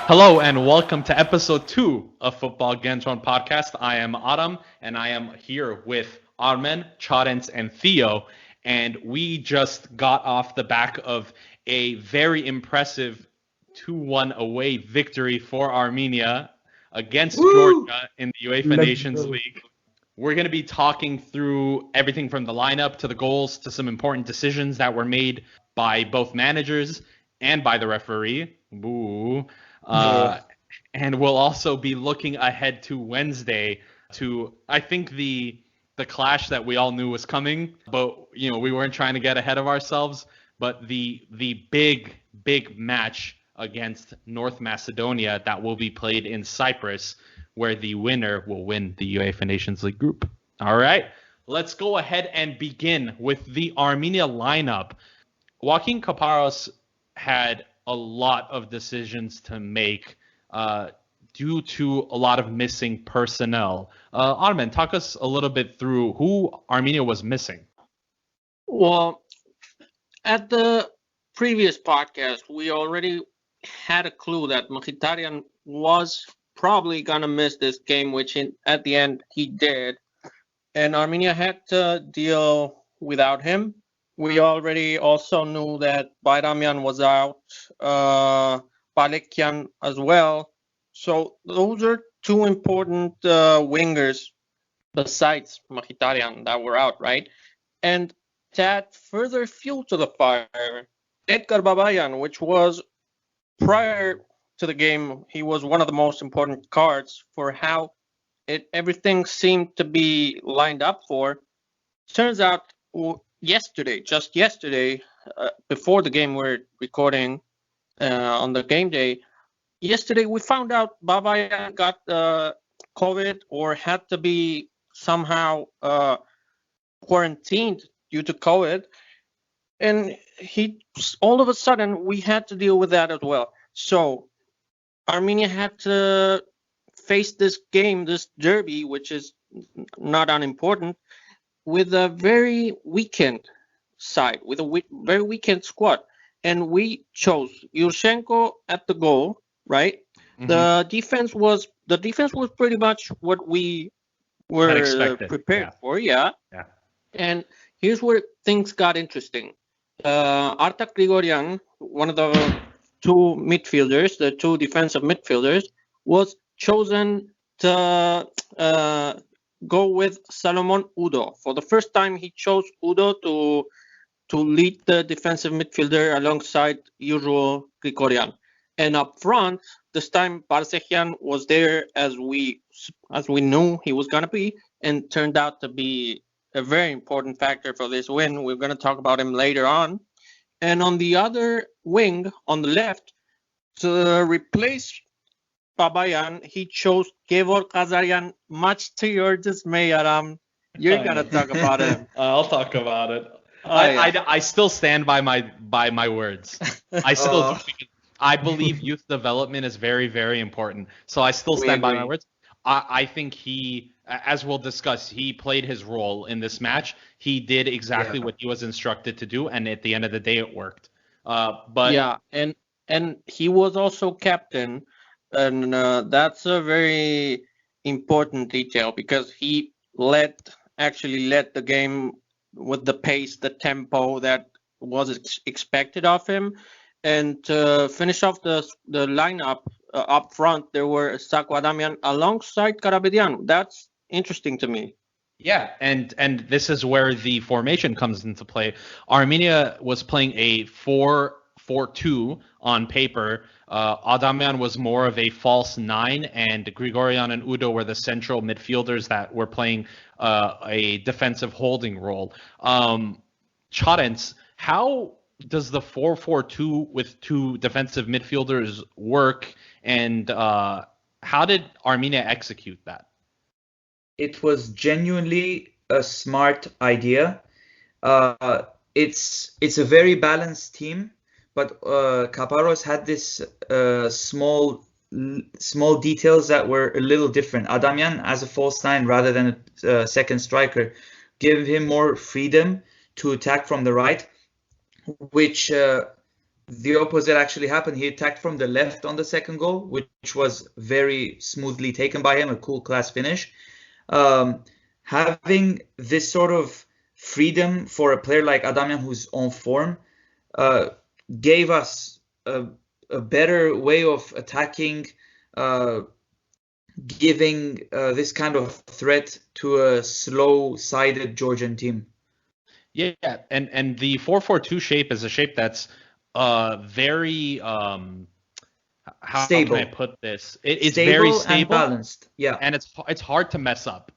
Hello and welcome to episode 2 of Football Kentron podcast. I am Adam and I am here with Armen, Chadens, and Theo. And we just got off the back of a very impressive 2-1 away victory for Armenia against Georgia in the UEFA Nations League. We're going to be talking through everything from the lineup to the goals to some important decisions that were made by both managers and by the referee. Boo. And we'll also be looking ahead to Wednesday to, I think, the clash that we all knew was coming, but we weren't trying to get ahead of ourselves. But the big match against North Macedonia that will be played in Cyprus, where the winner will win the UEFA Nations League group. All right, let's go ahead and begin with the Armenia lineup. Joaquin Caparros had a lot of decisions to make due to a lot of missing personnel. Armen, talk us a little bit through who Armenia was missing. Well, at the previous podcast, we already had a clue that Mkhitaryan was probably going to miss this game, which at the end he did. And Armenia had to deal without him. We already also knew that Bayramian was out, Balekian as well. So those are two important wingers besides Mkhitaryan that were out, right? And that further fuel to the fire, Edgar Babayan, which was prior to the game, he was one of the most important cards for how everything seemed to be lined up for. Turns out just yesterday, before the game we're recording on the game day, yesterday we found out Babayan got COVID or had to be somehow quarantined due to COVID. And all of a sudden, we had to deal with that as well. So Armenia had to face this game, this derby, which is not unimportant, with a very weakened side, with a very weakened squad. And we chose Yurchenko at the goal, right? Mm-hmm. The defense was pretty much what we were prepared for, yeah. And here's where things got interesting. Artak Grigorian, one of the two midfielders, the two defensive midfielders, was chosen to go with Salomon Udo. For the first time, he chose Udo to lead the defensive midfielder alongside usual Grigorian. And up front, this time Barsekian was there as we knew he was gonna be, and turned out to be a very important factor for this win. We're going to talk about him later on. And on the other wing, on the left, to replace Babayan, he chose Gevor Kazaryan, much to your dismay, Aram. You're going to talk about him. I'll talk about it. I still stand by my words. I still do, because I believe youth development is very, very important. So I still stand by my words. I think he, as we'll discuss, he played his role in this match. He did exactly what he was instructed to do, and at the end of the day, it worked. And he was also captain, and that's a very important detail because he actually led the game with the pace, the tempo that was expected of him. And to finish off the lineup up front, there were Sakwa Damian alongside Karabedian. That's interesting to me. Yeah, and this is where the formation comes into play. Armenia was playing a 4-4-2 on paper. Adamian was more of a false 9, and Grigorian and Udo were the central midfielders that were playing a defensive holding role. Chadens, how does the 4-4-2 with two defensive midfielders work, and how did Armenia execute that? It was genuinely a smart idea. It's a very balanced team, but Caparros had this small details that were a little different. Adamian as a false 9 rather than a second striker gave him more freedom to attack from the right, which the opposite actually happened. He attacked from the left on the second goal, which was very smoothly taken by him, a cool class finish. Having this sort of freedom for a player like Adamian, who's on form, gave us a better way of attacking, giving this kind of threat to a slow-sided Georgian team. Yeah, and the 4-4-2 shape is a shape that's very how Stable. can I put this? It's stable very stable and balanced. Yeah, and it's hard to mess up.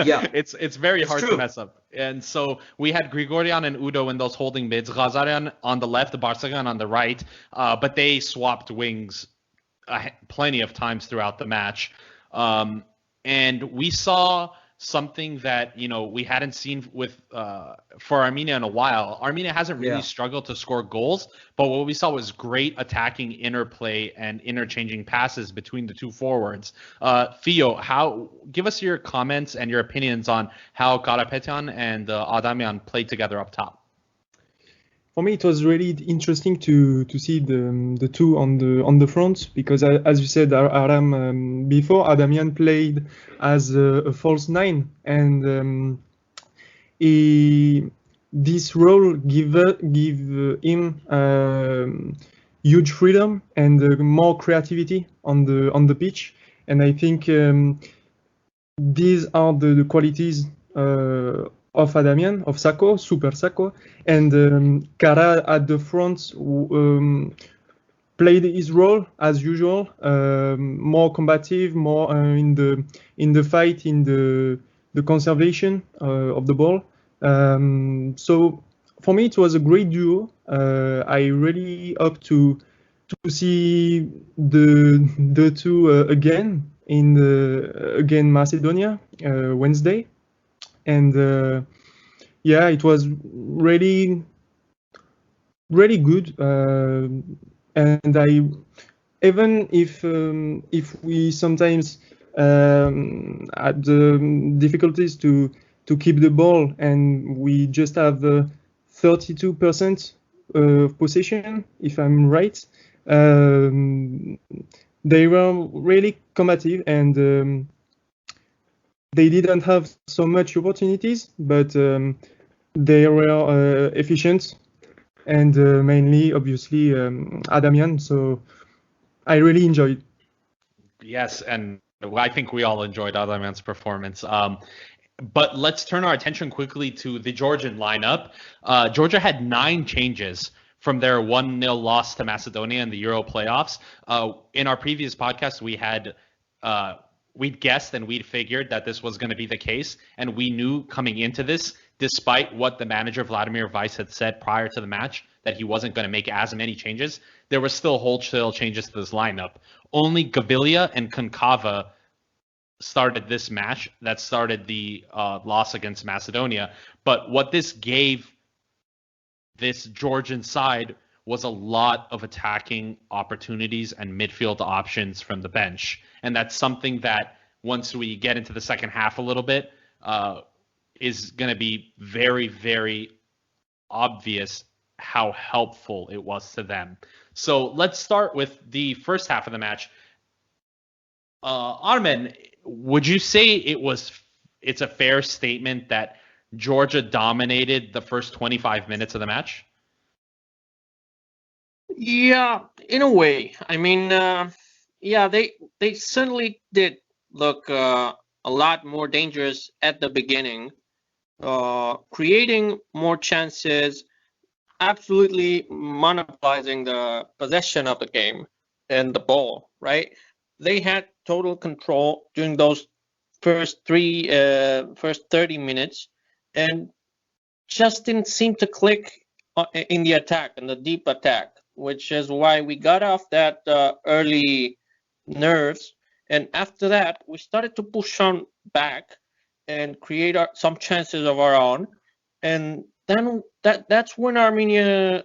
Yeah. it's very hard true. to mess up. And so we had Grigorian and Udo in those holding mids, Ghazarian on the left, Barsagan on the right, but they swapped wings plenty of times throughout the match. And we saw something that we hadn't seen with for Armenia in a while. Armenia hasn't really struggled to score goals, but what we saw was great attacking interplay and interchanging passes between the two forwards. Theo, give us your comments and your opinions on how Karapetyan and Adamian played together up top. For me, it was really interesting to see the two on the front, because as you said, Aram, before, Adamian played as a false nine, and this role give him huge freedom and more creativity on the pitch, and I think these are the qualities of Adamian, of Sako, Super Sako, and Kara at the front played his role as usual, more combative, more in the fight, in the conservation of the ball. So for me, it was a great duo. I really hope to see the two again again Macedonia Wednesday. And it was really good. And even if we sometimes had difficulties to keep the ball, and we just have 32% possession, if I'm right, they were really combative, and they didn't have so much opportunities, but they were efficient, and mainly, obviously, Adamian. So I really enjoyed. Yes, and I think we all enjoyed Adamian's performance. But let's turn our attention quickly to the Georgian lineup. Georgia had 9 changes from their 1-0 loss to Macedonia in the Euro playoffs. In our previous podcast, we'd guessed and we'd figured that this was going to be the case. And we knew coming into this, despite what the manager Vladimir Weiss had said prior to the match, that he wasn't going to make as many changes, there were still wholesale changes to this lineup. Only Gavilia and Konkava started this match. That started the loss against Macedonia. But what this gave this Georgian side was a lot of attacking opportunities and midfield options from the bench. And that's something that once we get into the second half a little bit, is going to be very, very obvious how helpful it was to them. So let's start with the first half of the match. Armen, would you say it's a fair statement that Georgia dominated the first 25 minutes of the match? Yeah, in a way. I mean, they certainly did look a lot more dangerous at the beginning, creating more chances, absolutely monopolizing the possession of the game and the ball, right? They had total control during those first 30 minutes, and just didn't seem to click in the attack, in the deep attack, which is why we got off that early nerves. And after that, we started to push on back and create some chances of our own. And then that's when Armenia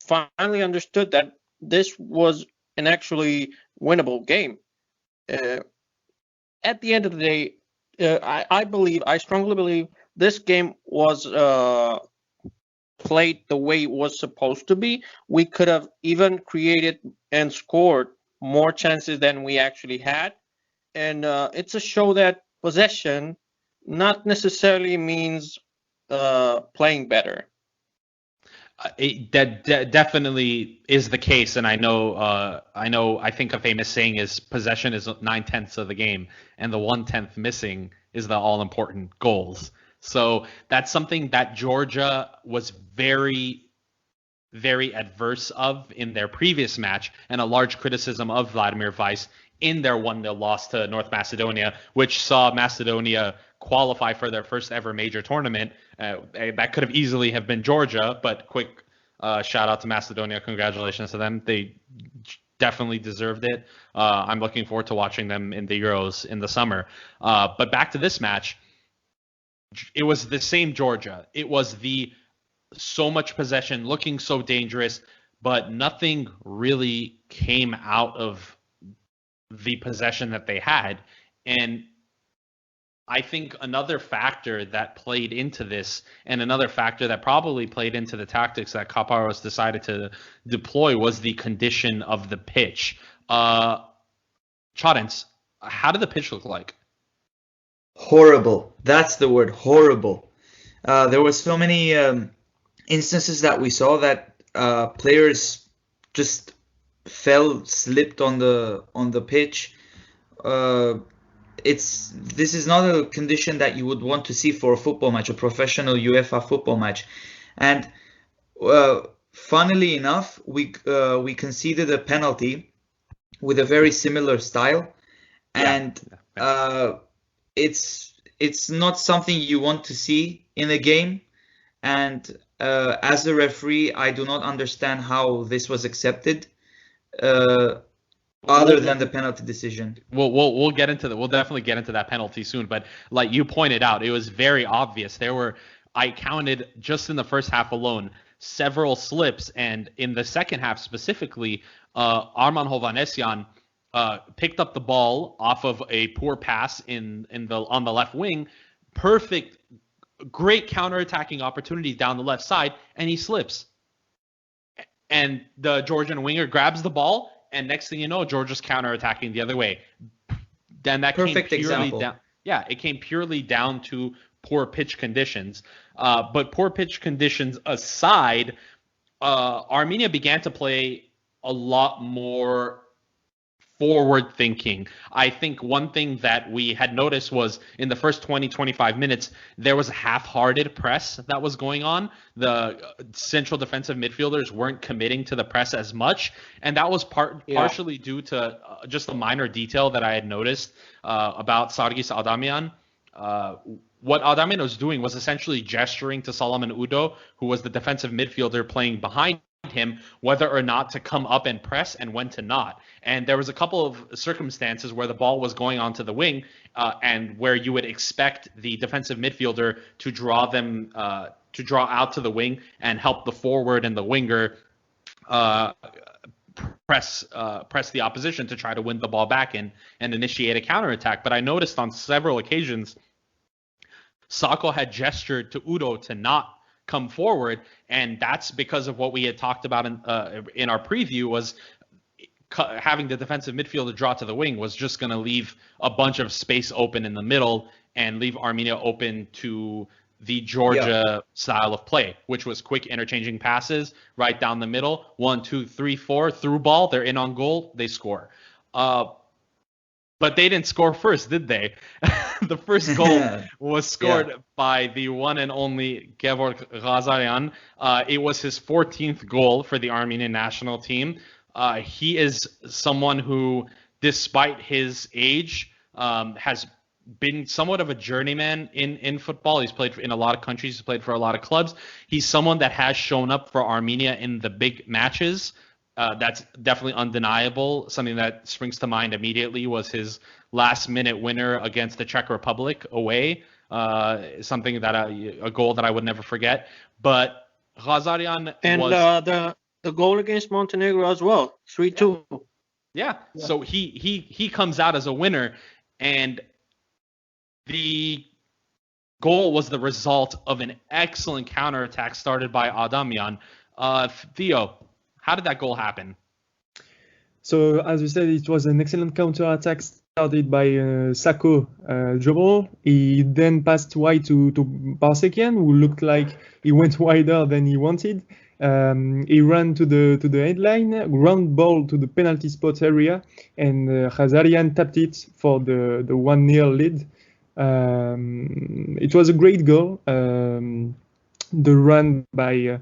finally understood that this was an actually winnable game. At the end of the day, I strongly believe this game was played the way it was supposed to be, we could have even created and scored more chances than we actually had. And it's a show that possession not necessarily means playing better. That definitely is the case, and I think a famous saying is possession is 9/10 of the game, and the 1/10 missing is the all-important goals. So that's something that Georgia was very, very adverse of in their previous match, and a large criticism of Vladimir Weiss in their 1-0 loss to North Macedonia, which saw Macedonia qualify for their first ever major tournament. That could have easily have been Georgia, but quick shout out to Macedonia. Congratulations to them. They definitely deserved it. I'm looking forward to watching them in the Euros in the summer. But back to this match, it was the same Georgia. It was the so much possession, looking so dangerous, but nothing really came out of the possession that they had. And I think another factor that played into this, and another factor that probably played into the tactics that Kaparos decided to deploy, was the condition of the pitch. Chadens, how did the pitch look like? Horrible. That's the word, horrible. There were so many instances that we saw that players just slipped on the pitch. This is not a condition that you would want to see for a football match, a professional UEFA football match. And funnily enough, we conceded a penalty with a very similar style, and it's not something you want to see in a game. And as a referee, I do not understand how this was accepted. Other than the penalty decision. We'll definitely get into that penalty soon. But like you pointed out, it was very obvious. I counted just in the first half alone several slips, and in the second half specifically, Arman Hovhannisyan picked up the ball off of a poor pass on the left wing. Great counterattacking opportunity down the left side, and he slips. And the Georgian winger grabs the ball, and next thing you know, Georgia's counterattacking the other way. Then that perfect came purely example. down. Yeah, it came purely down to poor pitch conditions. But poor pitch conditions aside, Armenia began to play a lot more forward thinking. I think one thing that we had noticed was in the first 20-25 minutes, there was a half-hearted press that was going on. The central defensive midfielders weren't committing to the press as much, and that was partially due to just a minor detail that I had noticed about Sargis Adamian. What Adamian was doing was essentially gesturing to Solomon Udo, who was the defensive midfielder playing behind him, whether or not to come up and press and when to not. And there was a couple of circumstances where the ball was going onto the wing and where you would expect the defensive midfielder to draw out to the wing and help the forward and the winger press the opposition to try to win the ball back and initiate a counterattack. But I noticed on several occasions Sako had gestured to Udo to not come forward, and that's because of what we had talked about in our preview, was having the defensive midfielder draw to the wing was just going to leave a bunch of space open in the middle and leave Armenia open to the Georgia style of play, which was quick interchanging passes right down the middle, 1, 2, 3, 4 through ball, they're in on goal, they score. But they didn't score first, did they? The first goal was scored by the one and only Gevorg Ghazaryan. It was his 14th goal for the Armenian national team. He is someone who, despite his age, has been somewhat of a journeyman in football. He's played in a lot of countries. He's played for a lot of clubs. He's someone that has shown up for Armenia in the big matches. That's definitely undeniable. Something that springs to mind immediately was his last-minute winner against the Czech Republic away. Something that a goal that I would never forget. But Ghazaryan was the goal against Montenegro as well, 3-2. Yeah. So he comes out as a winner, and the goal was the result of an excellent counterattack started by Adamian. Theo, how did that goal happen? So, as you said, it was an excellent counter-attack started by Sako dribble. He then passed wide to Barsekian, who looked like he went wider than he wanted. He ran to the headline, ground ball to the penalty spot area, and Khazarian tapped it for the 1-0 lead. It was a great goal. The run by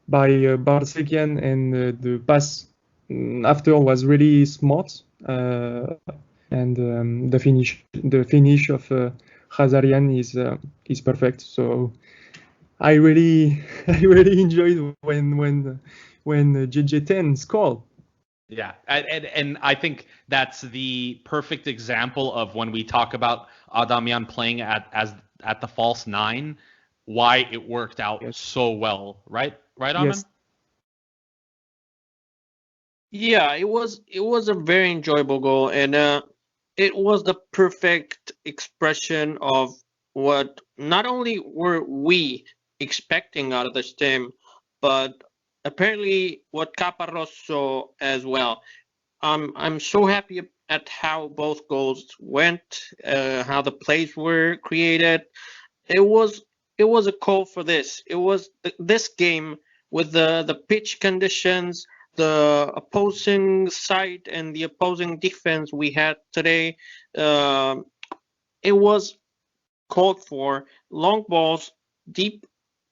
Barsekian and the pass after was really smart, and the finish of Khazarian is perfect. So I really enjoyed when JJ10 scored. Yeah, and I think that's the perfect example of when we talk about Adamian playing at the false 9, why it worked out so well, right? Right, Armin? Yes. Yeah, it was a very enjoyable goal, and it was the perfect expression of what not only were we expecting out of this team, but apparently what Caparroso as well. I'm so happy at how both goals went, how the plays were created. It was a call for this. It was this game with the pitch conditions, the opposing side and the opposing defense we had today. It was called for long balls deep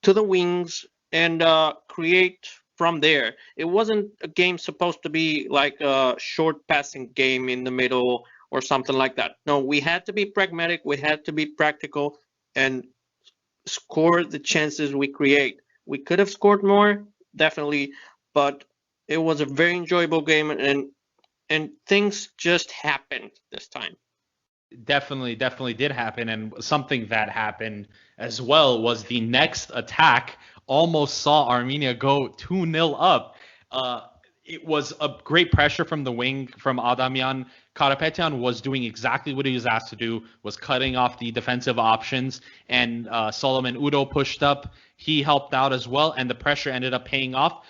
to the wings and create from there. It wasn't a game supposed to be like a short passing game in the middle or something like that. No, we had to be pragmatic, we had to be practical and score the chances we create. We could have scored more, definitely, but it was a very enjoyable game, and things just happened this time. Definitely did happen, and something that happened as well was the next attack almost saw Armenia go 2-0 up. It was a great pressure from the wing from Adamian. Karapetyan was doing exactly what he was asked to do, was cutting off the defensive options, and Solomon Udo pushed up. He helped out as well, and the pressure ended up paying off.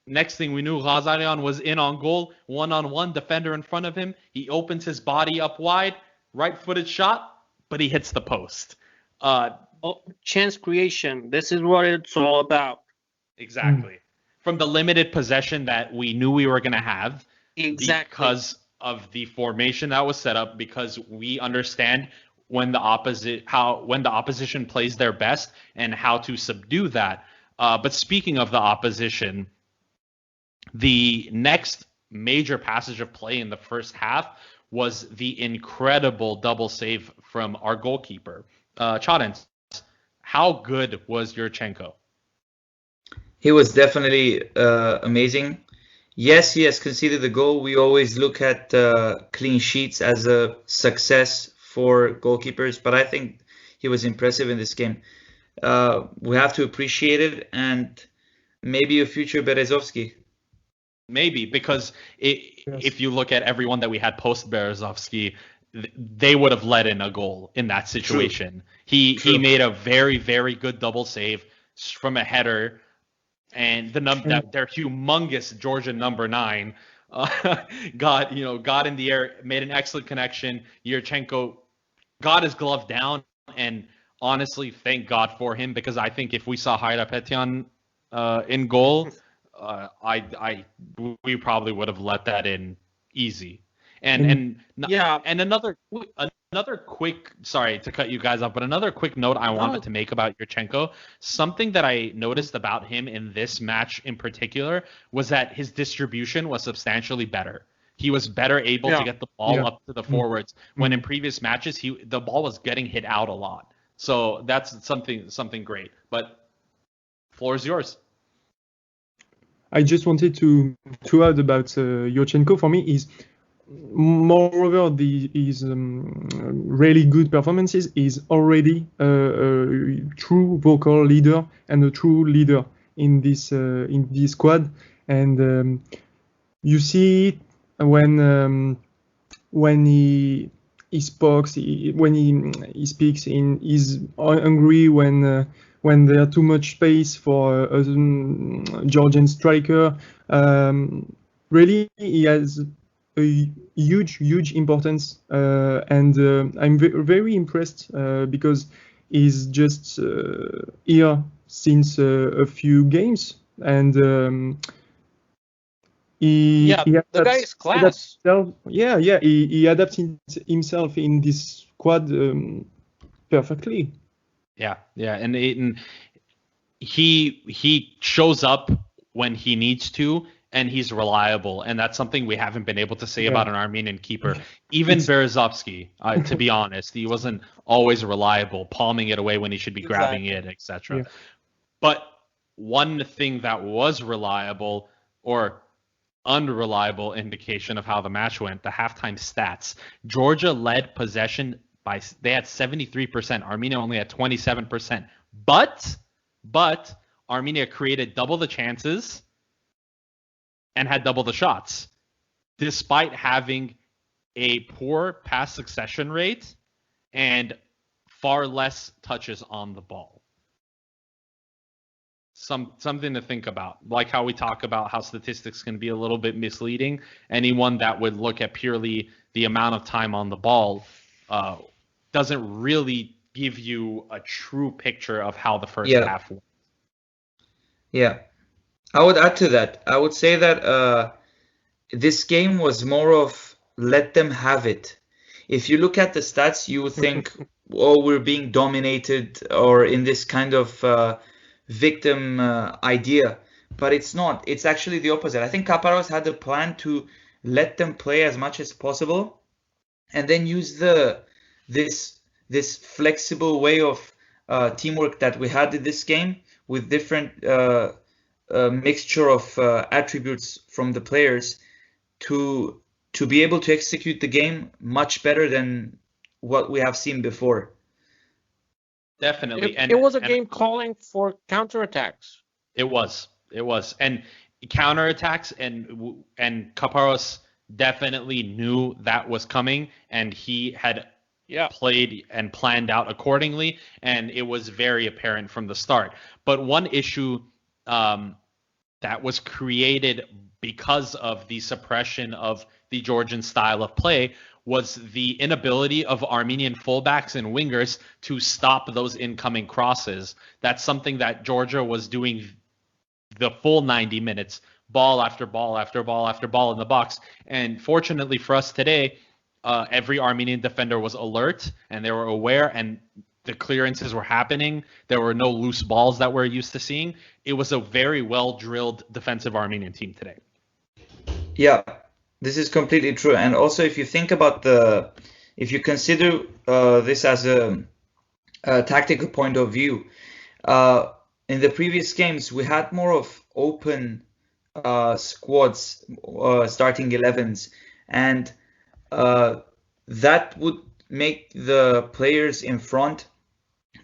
Next thing we knew, Ghazarian was in on goal, one-on-one, defender in front of him. He opens his body up wide, right-footed shot, but he hits the post. Chance creation. This is what it's all about. Exactly. From the limited possession that we knew we were going to have, because of the formation that was set up, because we understand when the opposition plays their best and how to subdue that. But speaking of the opposition, the next major passage of play in the first half was the incredible double save from our goalkeeper. Chadens, how good was Yurchenko? He was definitely amazing. Yes, he has conceded the goal. We always look at clean sheets as a success for goalkeepers, but I think he was impressive in this game. We have to appreciate it, and maybe a future Berezovsky. Maybe, because if you look at everyone that we had post Berezovsky, they would have let in a goal in that situation. True. He made a very, very good double save from a header, and their humongous Georgian number 9 got in the air, made an excellent connection. Yurchenko got his glove down, and honestly, thank God for him, because I think if we saw Hayrapetyan in goal, we probably would have let that in easy. And another quick, sorry to cut you guys off, but another quick note I wanted to make about Yurchenko. Something that I noticed about him in this match in particular was that his distribution was substantially better. He was better able to get the ball up to the forwards, when in previous matches the ball was getting hit out a lot. So that's something great. But floor is yours. I just wanted to add about Yurchenko. For me, is moreover his really good performances is already a true vocal leader and a true leader in this squad. And you see it when he he speaks he speaks in he's angry when there are too much space for a Georgian striker. Really, he has a huge importance, and I'm very impressed because he's just here since a few games, and he the guy is class. He adapts himself in this squad perfectly. Yeah, and he shows up when he needs to, and he's reliable, and that's something we haven't been able to say about an Armenian keeper. Even Berezovsky, to be honest, he wasn't always reliable, palming it away when he should be grabbing it, etc. Yeah. But one thing that was reliable or unreliable indication of how the match went, the halftime stats. Georgia led possession they had 73%. Armenia only had 27%. But Armenia created double the chances and had double the shots, despite having a poor pass succession rate and far less touches on the ball. Something to think about, like how we talk about how statistics can be a little bit misleading. Anyone that would look at purely the amount of time on the ball doesn't really give you a true picture of how the first half went. Yeah. I would add to that. I would say that this game was more of let them have it. If you look at the stats, you would think, oh, we're being dominated, or in this kind of victim idea. But it's not. It's actually the opposite. I think Kaparos had a plan to let them play as much as possible and then use this flexible way of teamwork that we had in this game with different mixture of attributes from the players to be able to execute the game much better than what we have seen before. Definitely. It was a game calling for counterattacks. It was. And counterattacks, and Kaparos definitely knew that was coming, and he had played and planned out accordingly, and it was very apparent from the start. But one issue that was created because of the suppression of the Georgian style of play was the inability of Armenian fullbacks and wingers to stop those incoming crosses. That's something that Georgia was doing the full 90 minutes, ball after ball after ball after ball in the box. And fortunately for us today, every Armenian defender was alert and they were aware, and the clearances were happening. There were no loose balls that we're used to seeing. It was a very well-drilled defensive Armenian team today. Yeah, this is completely true. And also, if you think about if you consider this as a tactical point of view, in the previous games, we had more of open squads, starting 11s, and that would make the players in front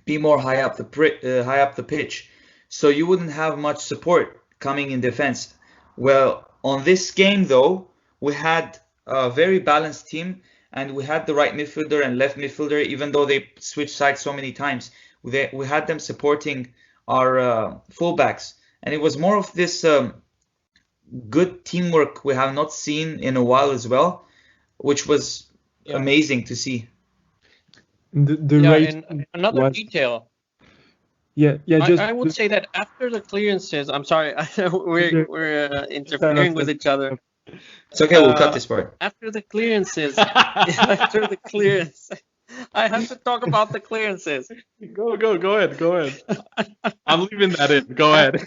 be more high up the pitch, so you wouldn't have much support coming in defense. Well, on this game though, we had a very balanced team, and we had the right midfielder and left midfielder, even though they switched sides so many times. We had them supporting our fullbacks, and it was more of this good teamwork we have not seen in a while as well, which was amazing to see. And another detail. I would say that after the clearances, I'm sorry, we're interfering with each other. It's okay, we'll cut this part. After the clearances, I have to talk about the clearances. Go ahead. I'm leaving that in. Go ahead.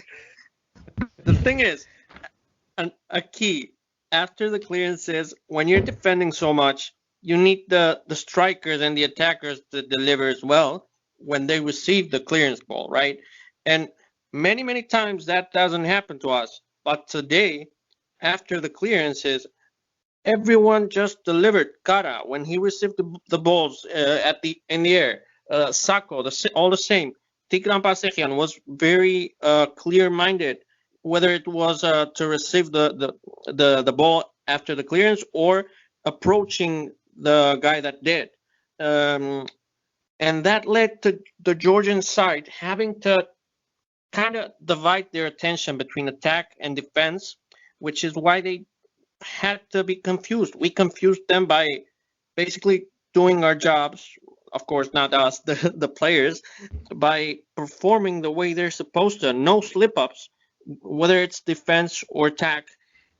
The thing is, a key after the clearances, when you're defending so much, you need the strikers and the attackers to deliver as well when they receive the clearance ball, right? And many times that doesn't happen to us. But today, after the clearances, everyone just delivered. Kara, when he received the balls in the air, Sako, all the same. Tigran Pasekhian was very clear-minded, whether it was to receive the ball after the clearance or approaching the guy that did. and that led to the Georgian side having to kind of divide their attention between attack and defense, which is why they had to be confused. We confused them by basically doing our jobs, of course, not us, the players, by performing the way they're supposed to. No slip ups, whether it's defense or attack.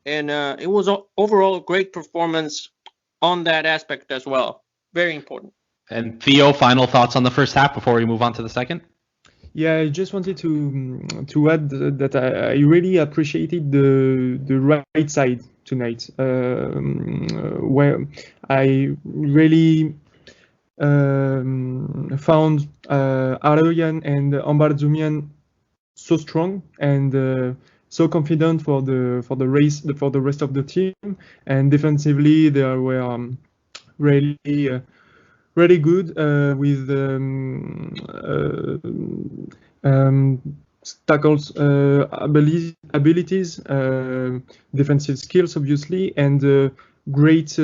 And it was overall a great performance on that aspect as well. Very important. And Theo, final thoughts on the first half before we move on to the second? Yeah, I just wanted to add that I really appreciated the right side tonight, where I really found Ardoyan and Ambarzumian so strong and so confident for the rest of the team, and defensively they were really good with tackles abilities, defensive skills obviously, and great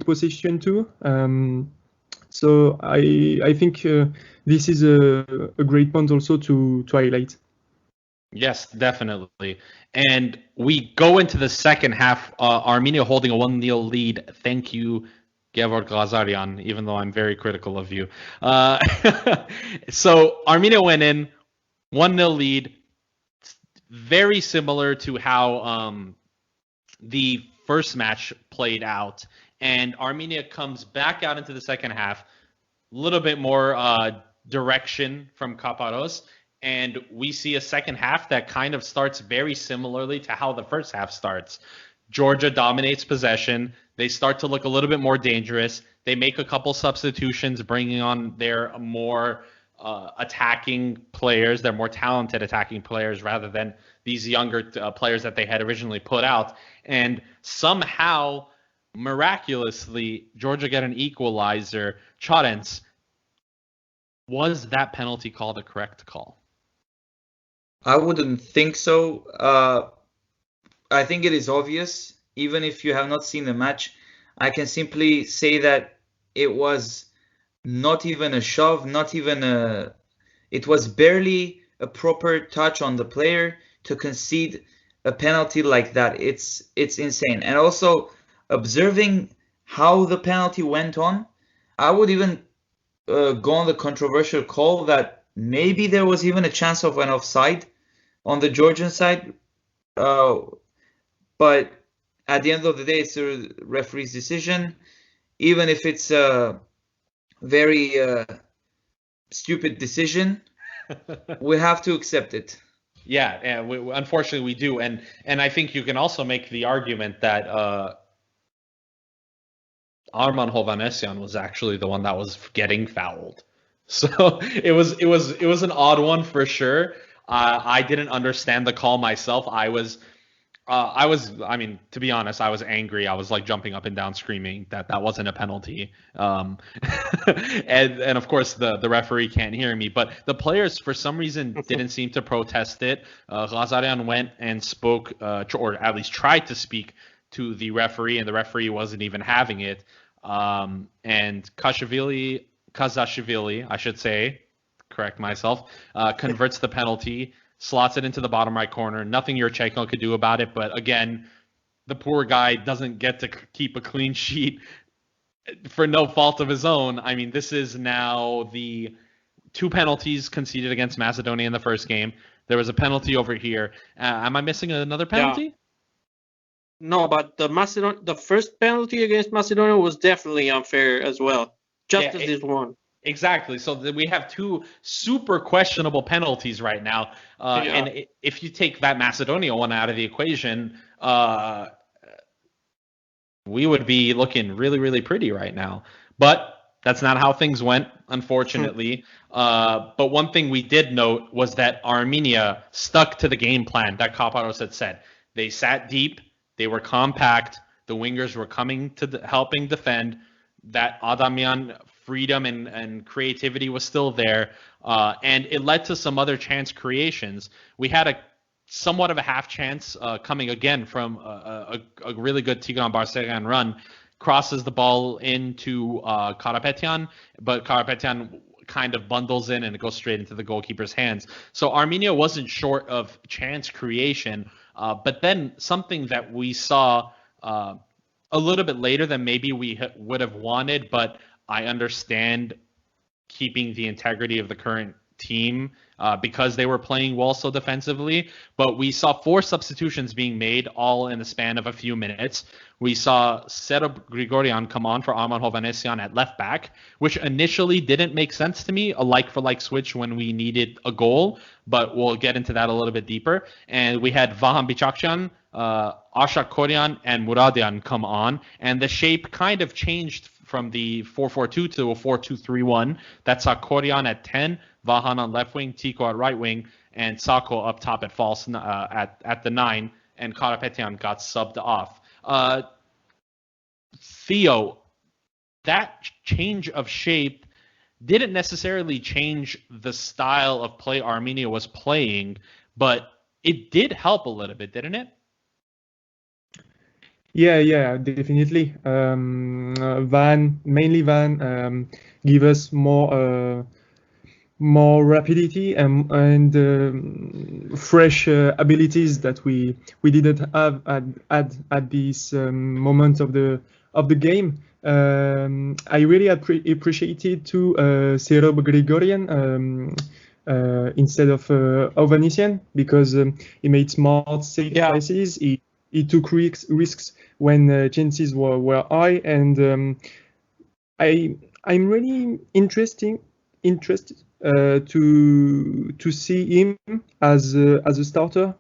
position too. So I think this is a great point also to highlight. Yes, definitely. And we go into the second half, Armenia holding a 1-0 lead. Thank you, Gevorg Lazarian, even though I'm very critical of you. So Armenia went in, 1-0 lead, very similar to how the first match played out. And Armenia comes back out into the second half, a little bit more direction from Kaparos. And we see a second half that kind of starts very similarly to how the first half starts. Georgia dominates possession. They start to look a little bit more dangerous. They make a couple substitutions, bringing on their more attacking players, their more talented attacking players, rather than these younger players that they had originally put out. And somehow, miraculously, Georgia get an equalizer. Charents, was that penalty call the correct call? I wouldn't think so. I think it is obvious. Even if you have not seen the match, I can simply say that it was not even a shove, it was barely a proper touch on the player to concede a penalty like that. It's insane. And also, observing how the penalty went on, I would even go on the controversial call that maybe there was even a chance of an offside on the Georgian side. But at the end of the day, it's the referee's decision. Even if it's a very stupid decision, we have to accept it. Yeah, unfortunately we do. And I think you can also make the argument that Arman Hovhannisyan was actually the one that was getting fouled. So it was an odd one for sure. I didn't understand the call myself. I mean, to be honest, I was angry. I was like jumping up and down screaming that wasn't a penalty. And of course the referee can't hear me, but the players for some reason didn't seem to protest it. Ghazarian went and spoke, or at least tried to speak to the referee, and the referee wasn't even having it. And Kazashvili, I should say, correct myself, converts the penalty, slots it into the bottom right corner. Nothing Yurchenko could do about it. But again, the poor guy doesn't get to keep a clean sheet for no fault of his own. I mean, this is now the 2 penalties conceded against Macedonia in the first game. There was a penalty over here. Am I missing another penalty? Yeah. No, but the first penalty against Macedonia was definitely unfair as well, just as this one. Exactly. So we have 2 super questionable penalties right now. And if you take that Macedonia one out of the equation, we would be looking really, really pretty right now. But that's not how things went, unfortunately. But one thing we did note was that Armenia stuck to the game plan that Kaparos had said. They sat deep. They were compact. The wingers were coming to helping defend. That Adamian freedom and creativity was still there, and it led to some other chance creations. We had a somewhat of a half chance coming again from a really good Tigran Barseghan run. crosses the ball into Karapetyan, but Karapetyan kind of bundles in and it goes straight into the goalkeeper's hands. So Armenia wasn't short of chance creation, but then something that we saw a little bit later than maybe we would have wanted, but I understand keeping the integrity of the current team because they were playing well so defensively. But we saw 4 substitutions being made all in the span of a few minutes. We saw Serab Grigorian come on for Arman Hovhannisyan at left back, which initially didn't make sense to me, a like-for-like switch when we needed a goal, but we'll get into that a little bit deeper. And we had Vahan Bichakyan, Ashak Koryan, and Muradian come on, and the shape kind of changed from the 4-4-2 to a 4-2-3-1. That saw Koryan at 10, Vahan on left wing, Tico at right wing, and Sako up top at false at the 9, and Karapetyan got subbed off. Theo, that change of shape didn't necessarily change the style of play Armenia was playing, but it did help a little bit, didn't it? Yeah, definitely. Mainly Van, give us more rapidity and fresh abilities that we didn't have at this moment of the game. I really appreciated to Serab Grigorian instead of Hovhannisyan because he made smart, safe choices. He took risks when chances were high, and I'm really interested to see him as a starter.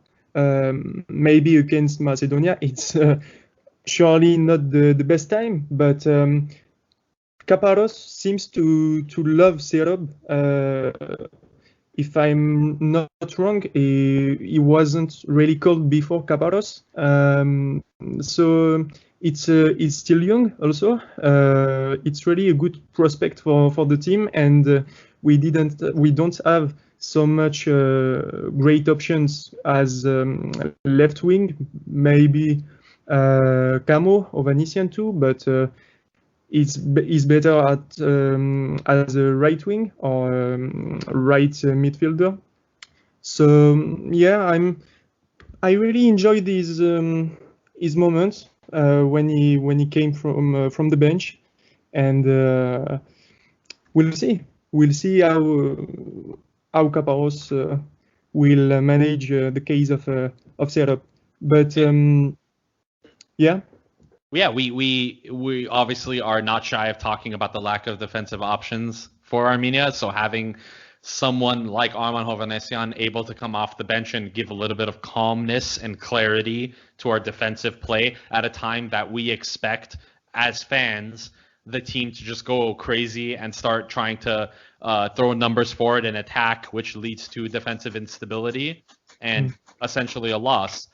Maybe against Macedonia, it's surely not the best time, but Kaparos seems to love Serab. If I'm not wrong, he wasn't really called before Kaparos, so it's still young. Also, it's really a good prospect for the team, and we don't have so much great options as left wing. Maybe Camo Hovhannisyan too, but he's better at as a right wing or right midfielder. So yeah, I really enjoyed his moments when he came from the bench, and we'll see how Kaparos will manage the case of Serab. But yeah. Yeah, we obviously are not shy of talking about the lack of defensive options for Armenia. So having someone like Arman Hovhannisyan able to come off the bench and give a little bit of calmness and clarity to our defensive play at a time that we expect as fans the team to just go crazy and start trying to throw numbers forward and attack, which leads to defensive instability and essentially a loss.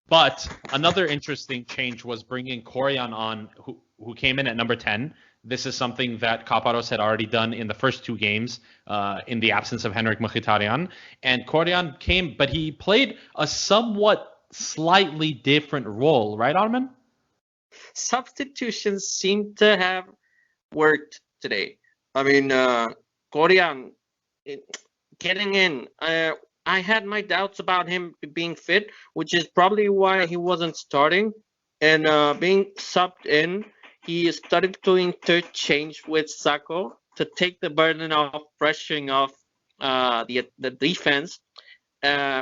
But another interesting change was bringing Koryan on, who came in at number 10. This is something that Kaparos had already done in the first 2 games in the absence of Henrik Mkhitaryan. And Koryan came, but he played a somewhat slightly different role, right, Armin? Substitutions seem to have worked today. I mean, Koryan getting in. I had my doubts about him being fit, which is probably why he wasn't starting. And being subbed in, he started doing interchange with Sako to take the burden of pressuring off the defense.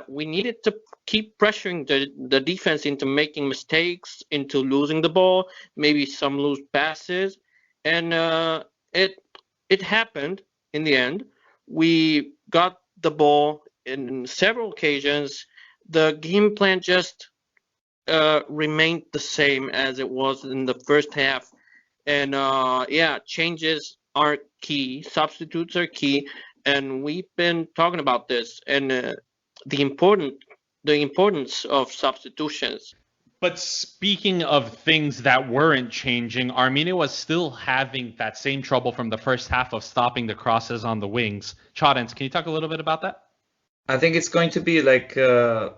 We needed to keep pressuring the defense into making mistakes, into losing the ball, maybe some loose passes. And it happened in the end. We got the ball in several occasions. The game plan just remained the same as it was in the first half. And changes are key. Substitutes are key. And we've been talking about this and the importance of substitutions. But speaking of things that weren't changing, Armenia was still having that same trouble from the first half of stopping the crosses on the wings. Chadens, can you talk a little bit about that? I think it's going to be like a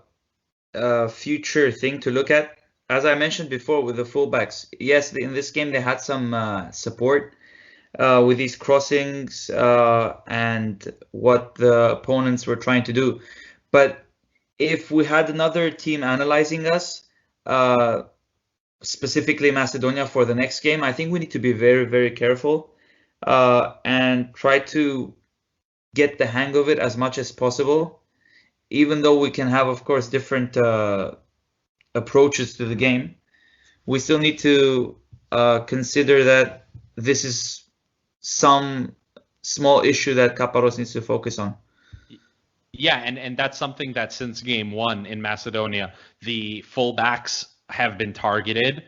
future thing to look at as I mentioned before with the fullbacks, yes, in this game they had some support with these crossings and what the opponents were trying to do. But if we had another team analyzing us, specifically Macedonia for the next game, I think we need to be very, very careful and try to get the hang of it as much as possible. Even though we can have, of course, different approaches to the game, we still need to consider that this is some small issue that Kaparos needs to focus on. Yeah, and that's something that since game one in Macedonia, the fullbacks have been targeted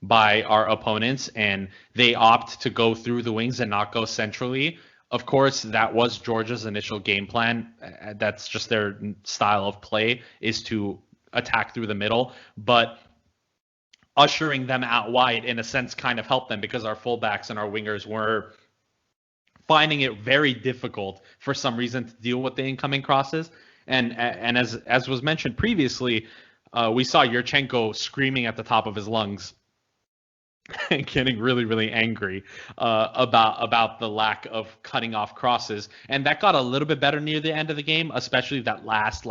by our opponents, and they opt to go through the wings and not go centrally. Of course, that was Georgia's initial game plan. That's just their style of play, is to attack through the middle. But ushering them out wide, in a sense, kind of helped them because our fullbacks and our wingers were finding it very difficult for some reason to deal with the incoming crosses. And as was mentioned previously, we saw Yurchenko screaming at the top of his lungs and getting really, really angry about the lack of cutting off crosses. And that got a little bit better near the end of the game, especially that last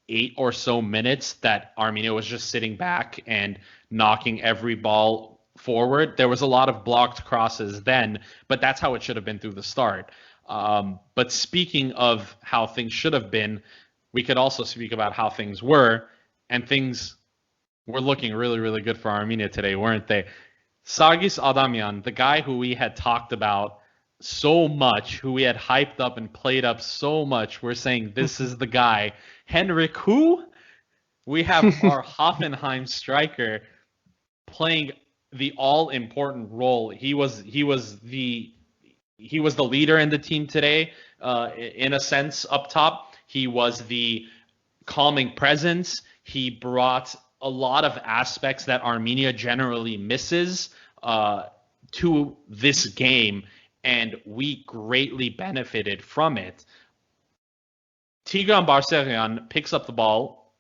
8 or so minutes that Armenia was just sitting back and knocking every ball forward. There was a lot of blocked crosses then, but that's how it should have been through the start. But speaking of how things should have been, we could also speak about how things were, and things were looking really, really good for Armenia today, weren't they? Sargis Adamian, the guy who we had talked about so much, who we had hyped up and played up so much, we're saying this is the guy. Henrik, who? We have our Hoffenheim striker playing the all-important role. He was the leader in the team today, in a sense, up top. He was the calming presence. He brought a lot of aspects that Armenia generally misses to this game, and we greatly benefited from it. Tigran Barseghian picks up the ball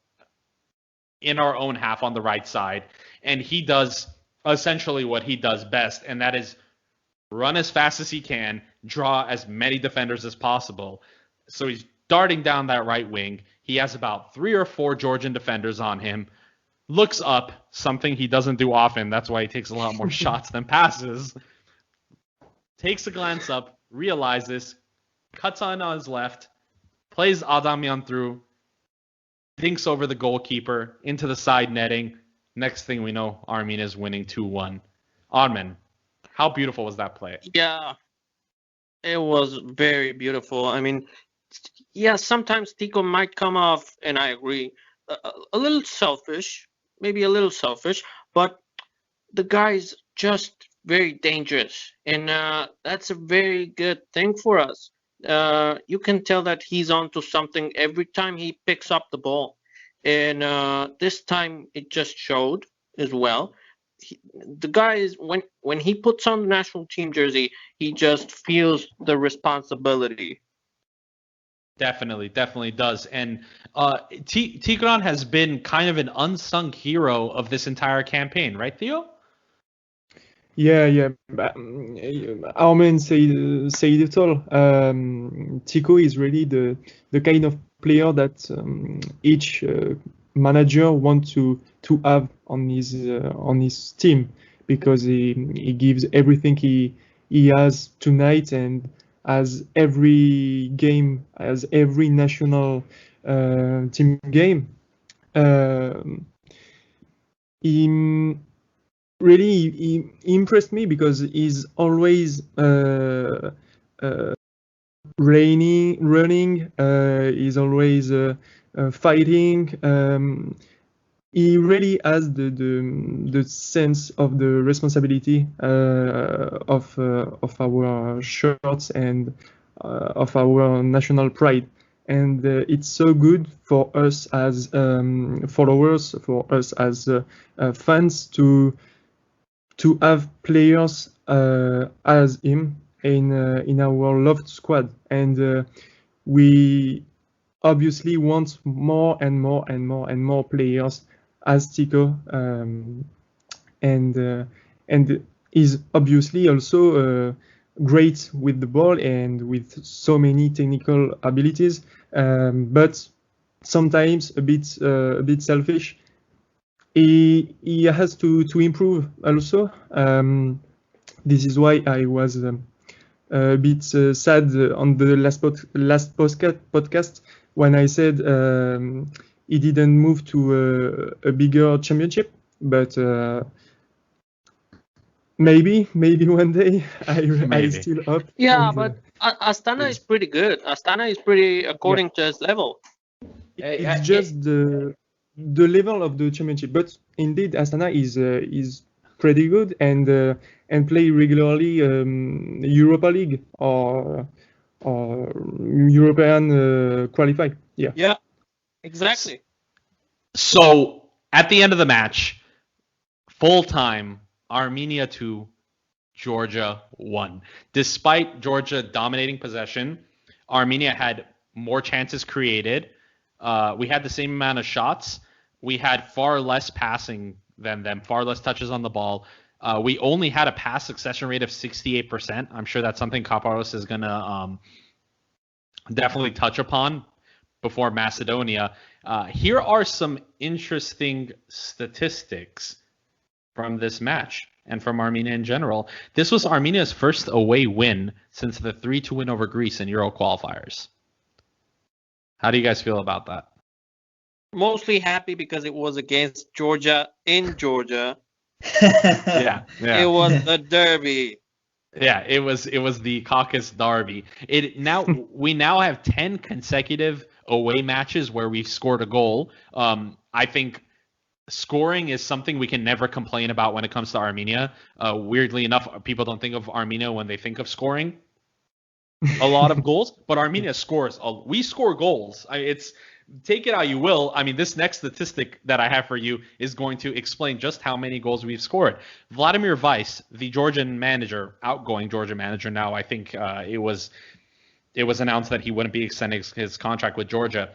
in our own half on the right side, and he does essentially what he does best, and that is run as fast as he can, draw as many defenders as possible. So he's darting down that right wing. He has about 3 or 4 Georgian defenders on him, looks up, something he doesn't do often. That's why he takes a lot more shots than passes. Takes a glance up, realizes, cuts on his left, plays Adamian through, dinks over the goalkeeper into the side netting. Next thing we know, Armenia is winning 2-1. Armen, how beautiful was that play? Yeah, it was very beautiful. I mean, yeah, sometimes Tico might come off, and I agree, a little selfish, maybe a little selfish, but the guy's just very dangerous, and that's a very good thing for us. You can tell that he's onto something every time he picks up the ball, and this time it just showed as well. The guy is, when he puts on the national team jersey, he just feels the responsibility. Definitely does. And Tigran has been kind of an unsung hero of this entire campaign, right, Theo? Yeah. Armen said it all. Tico is really the kind of player that each manager wants to have on his team, because he gives everything he has tonight, and as every game, as every national team game, he impressed me because he's always running, he's always fighting. He really has the sense of the responsibility of our shirts and of our national pride, and it's so good for us as followers, for us as fans to have players as him in our loved squad, and we obviously want more and more players as Tico, and is obviously also great with the ball and with so many technical abilities, but sometimes a bit selfish. He has to improve also. This is why I was a bit sad on the last podcast when I said he didn't move to a bigger championship, but maybe one day I still hope. Yeah, and, but Astana is pretty good. Astana is pretty according to his level. it's just the level of the championship, but indeed Astana is pretty good and play regularly Europa League or European qualify. Yeah, exactly. So at the end of the match, full time, Armenia 2, Georgia 1. Despite Georgia dominating possession, Armenia had more chances created. We had the same amount of shots. We had far less passing than them, far less touches on the ball. We only had a pass succession rate of 68%. I'm sure that's something Kaparos is going to definitely touch upon before Macedonia. Here are some interesting statistics from this match and from Armenia in general. This was Armenia's first away win since the 3-2 win over Greece in Euro qualifiers. How do you guys feel about that? Mostly happy because it was against Georgia in Georgia. Yeah. It was the derby. Yeah, it was the Caucasus Derby. We now have 10 consecutive away matches where we've scored a goal. I think scoring is something we can never complain about when it comes to Armenia. Weirdly enough, people don't think of Armenia when they think of scoring a lot of goals, but Armenia scores. We score goals. Take it how you will. I mean, this next statistic that I have for you is going to explain just how many goals we've scored. Vladimir Weiss, the Georgian manager, outgoing Georgian manager now, I think it was announced that he wouldn't be extending his contract with Georgia,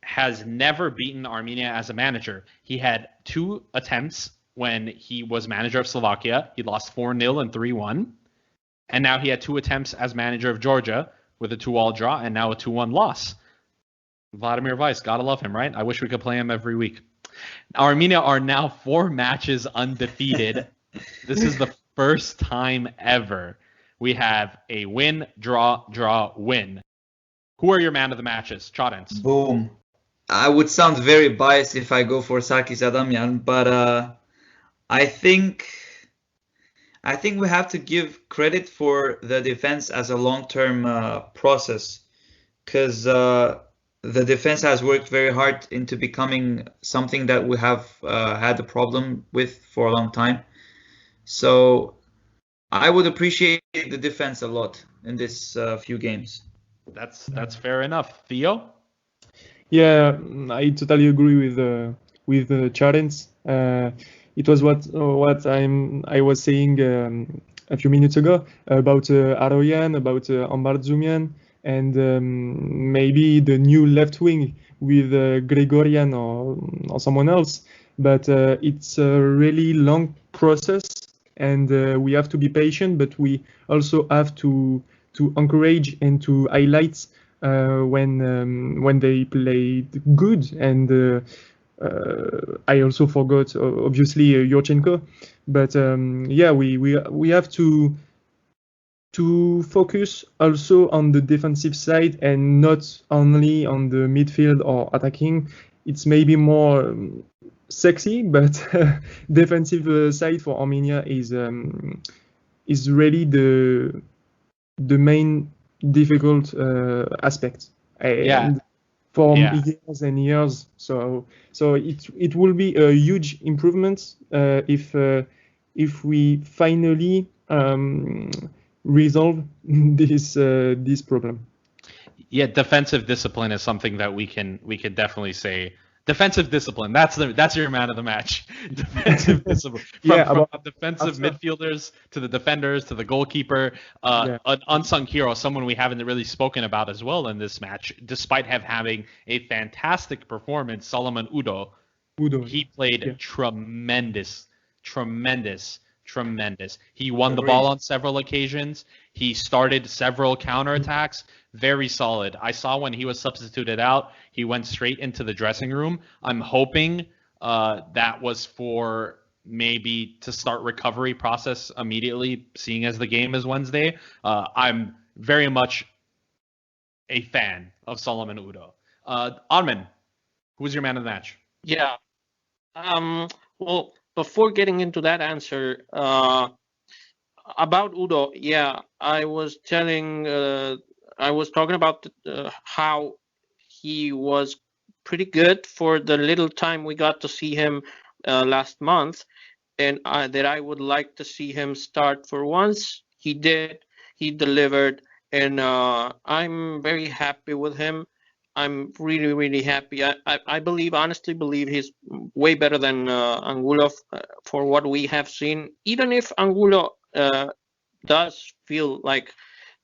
has never beaten Armenia as a manager. He had 2 attempts when he was manager of Slovakia. He lost 4-0 and 3-1. And now he had 2 attempts as manager of Georgia with a 2-2 draw and now a 2-1 loss. Vladimir Weiss, gotta love him, right? I wish we could play him every week. Armenia are now 4 matches undefeated. This is the first time ever we have a win, draw, win. Who are your man of the matches? Chorens. Boom. I would sound very biased if I go for Sarkis Adamyan, but I think we have to give credit for the defense as a long-term process, because the defense has worked very hard into becoming something that we have had a problem with for a long time. So I would appreciate the defense a lot in this few games. That's fair enough. Theo? Yeah, I totally agree with Chorens. It was what I was saying a few minutes ago about Aroyan, about Ambarzumian, and maybe the new left wing with Gregorian or someone else. But it's a really long process, and we have to be patient. But we also have to encourage and to highlight when they played good. And I also forgot, obviously, Yurchenko. But yeah, we have to focus also on the defensive side and not only on the midfield or attacking. It's maybe more sexy, but defensive side for Armenia is really the main difficult aspect. And for years and years. So it will be a huge improvement if we finally resolve this problem. Yeah, defensive discipline is something that we can definitely say. Defensive discipline. That's your man of the match. Defensive discipline. From defensive midfielders to the defenders to the goalkeeper. An unsung hero, someone we haven't really spoken about as well in this match, despite having a fantastic performance. Solomon Udo Udo. He played Yeah. tremendous. He won the Agreed. ball on several occasions. He started several counterattacks. Very solid. I saw when he was substituted out, he went straight into the dressing room. I'm hoping that was for maybe to start recovery process immediately, seeing as the game is Wednesday. I'm very much a fan of Solomon Udo. Armin, who was your man of the match? Yeah. Well, before getting into that answer, about Udo, yeah, I was talking about how he was pretty good for the little time we got to see him last month, and that I would like to see him start for once. He did, he delivered, and I'm very happy with him. I'm really, really happy. I honestly believe he's way better than Angulo for what we have seen. Even if Angulo does feel like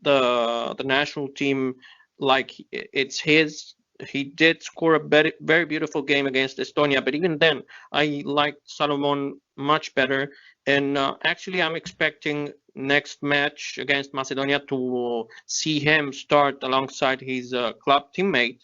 the national team, like it's his. He did score a very, very beautiful game against Estonia, but even then, I liked Salomon much better. And actually, I'm expecting next match against Macedonia to see him start alongside his club teammate,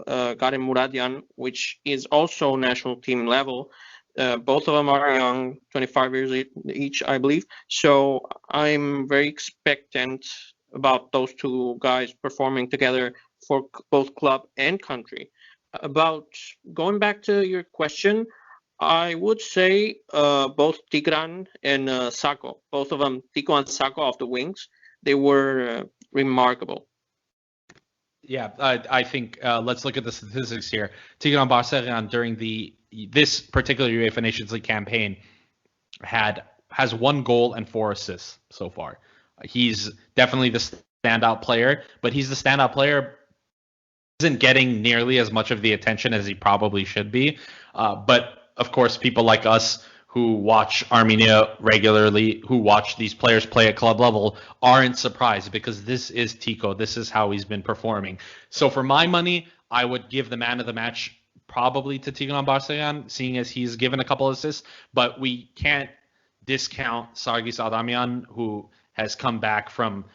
Karim Muradian, which is also national team level. Both of them are young, 25 years each, I believe. So I'm very expectant about those two guys performing together for both club and country. About going back to your question, I would say both Tigran and Sako, both of them, Tico and Sako off the wings, they were remarkable. Yeah, I think let's look at the statistics here. Tigran Barsegan during this particular UEFA Nations League campaign has 1 goal and 4 assists so far. He's definitely the standout player, but he's the standout player isn't getting nearly as much of the attention as he probably should be. But of course, people like us who watch Armenia regularly, who watch these players play at club level, aren't surprised because this is Tico. This is how he's been performing. So for my money, I would give the man of the match probably to Tigran Barsayan, seeing as he's given a couple assists. But we can't discount Sargis Adamian, who has come back from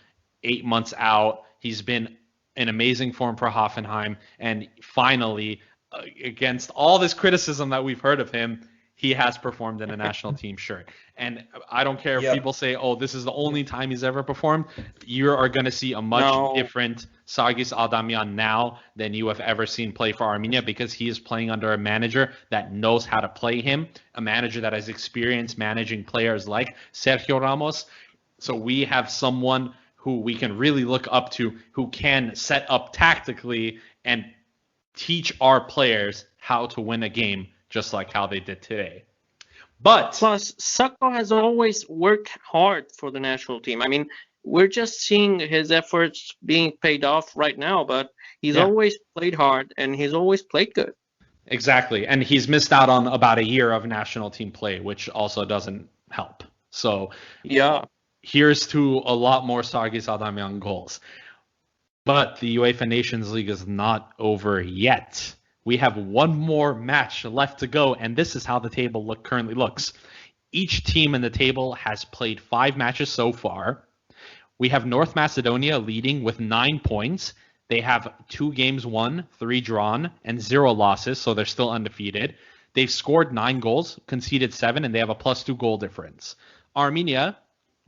8 months out. He's been in amazing form for Hoffenheim. And finally, against all this criticism that we've heard of him, he has performed in a national team shirt. And I don't care if people say, oh, this is the only time he's ever performed. You are going to see a much different Sargis Adamian now than you have ever seen play for Armenia, because he is playing under a manager that knows how to play him, a manager that has experience managing players like Sergio Ramos. So we have someone who we can really look up to, who can set up tactically and teach our players how to win a game, just like how they did today. But plus, Sako has always worked hard for the national team. I mean, we're just seeing his efforts being paid off right now, but he's always played hard and he's always played good. Exactly. And he's missed out on about a year of national team play, which also doesn't help. So here's to a lot more Sargis Adamian goals. But the UEFA Nations League is not over yet. We have one more match left to go, and this is how the table currently looks. Each team in the table has played 5 matches so far. We have North Macedonia leading with 9 points. They have 2 games won, 3 drawn, and 0 losses, so they're still undefeated. They've scored 9 goals, conceded 7, and they have a +2 goal difference. Armenia,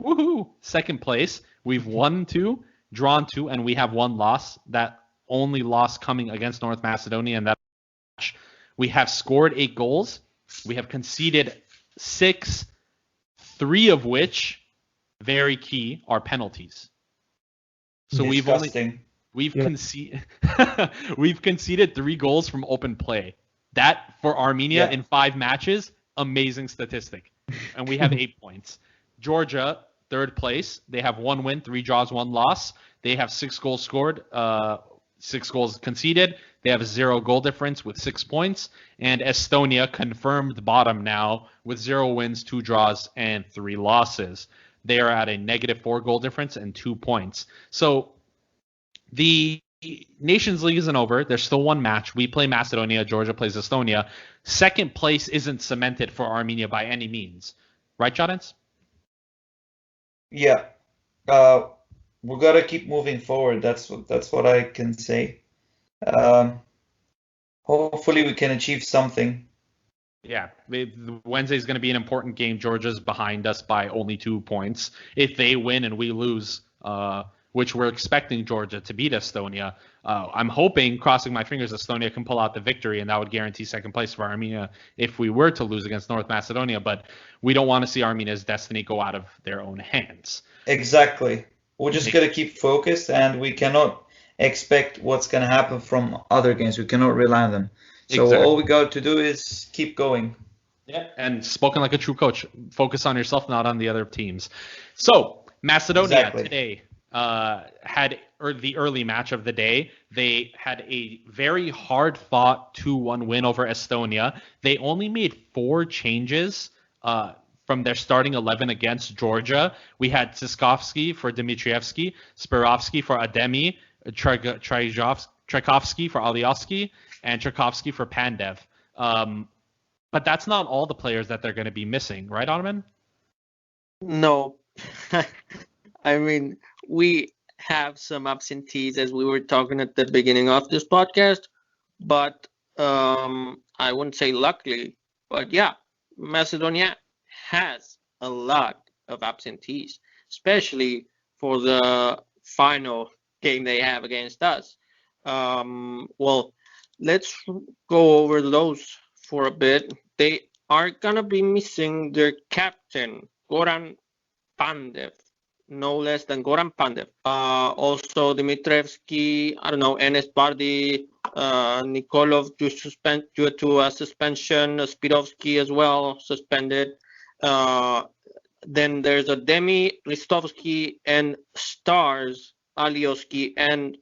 woohoo, second place. We've won 2, drawn 2, and we have 1 loss. That only loss coming against North Macedonia, and that we have scored 8 goals. We have conceded 6, 3 of which, very key, are penalties. So we've conceded 3 goals from open play. That for Armenia in 5 matches, amazing statistic. And we have 8 points. Georgia, third place. They have 1 win, 3 draws, 1 loss. They have 6 goals scored, 6 goals conceded. They have a 0 goal difference with 6 points. And Estonia confirmed bottom now with 0 wins, 2 draws, and 3 losses. They are at a -4 goal difference and 2 points. So the Nations League isn't over. There's still one match. We play Macedonia. Georgia plays Estonia. Second place isn't cemented for Armenia by any means. Right, Jadens? Yeah. We gotta keep moving forward. That's what I can say. Hopefully we can achieve something. Yeah, Wednesday is going to be an important game. Georgia's behind us by only 2 points. If they win and we lose, which we're expecting Georgia to beat Estonia, I'm hoping, crossing my fingers, Estonia can pull out the victory, and that would guarantee second place for Armenia if we were to lose against North Macedonia. But we don't want to see Armenia's destiny go out of their own hands. Exactly. We're just gonna keep focused, and we cannot expect what's gonna happen from other games. We cannot rely on them. So Exactly. all we got to do is keep going. Yeah, and spoken like a true coach. Focus on yourself, not on the other teams. So Macedonia today had the early match of the day. They had a very hard-fought 2-1 win over Estonia. They only made 4 changes from their starting 11 against Georgia. We had Tsiskovsky for Dmitrievsky, Spirovsky for Ademi, Tchaikovsky for Aliosky, and Tchaikovsky for Pandev. But that's not all the players that they're going to be missing, right, Ottoman? No. I mean, we have some absentees, as we were talking at the beginning of this podcast, but I wouldn't say luckily, but yeah, Macedonia has a lot of absentees, especially for the final game they have against us. Well, let's go over those for a bit. They are going to be missing their captain, Goran Pandev, no less than Goran Pandev. Also, Dmitrievsky, I don't know, Enes Bardi, Nikolov due to a suspension, Spirovsky as well, suspended. Then there's Ademi, Ristovsky, and Stars, Aliosky, and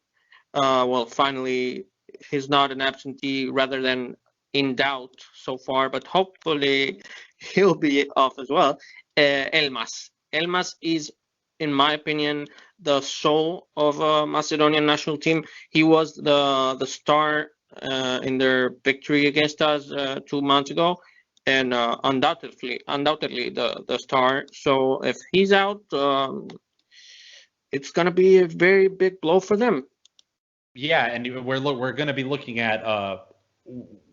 well, finally, he's not an absentee rather than in doubt so far, but hopefully he'll be off as well. Elmas. Elmas is, in my opinion, the soul of Macedonian national team. He was the star in their victory against us 2 months ago, and undoubtedly the star. So if he's out, it's gonna be a very big blow for them. Yeah, and we're going to be looking at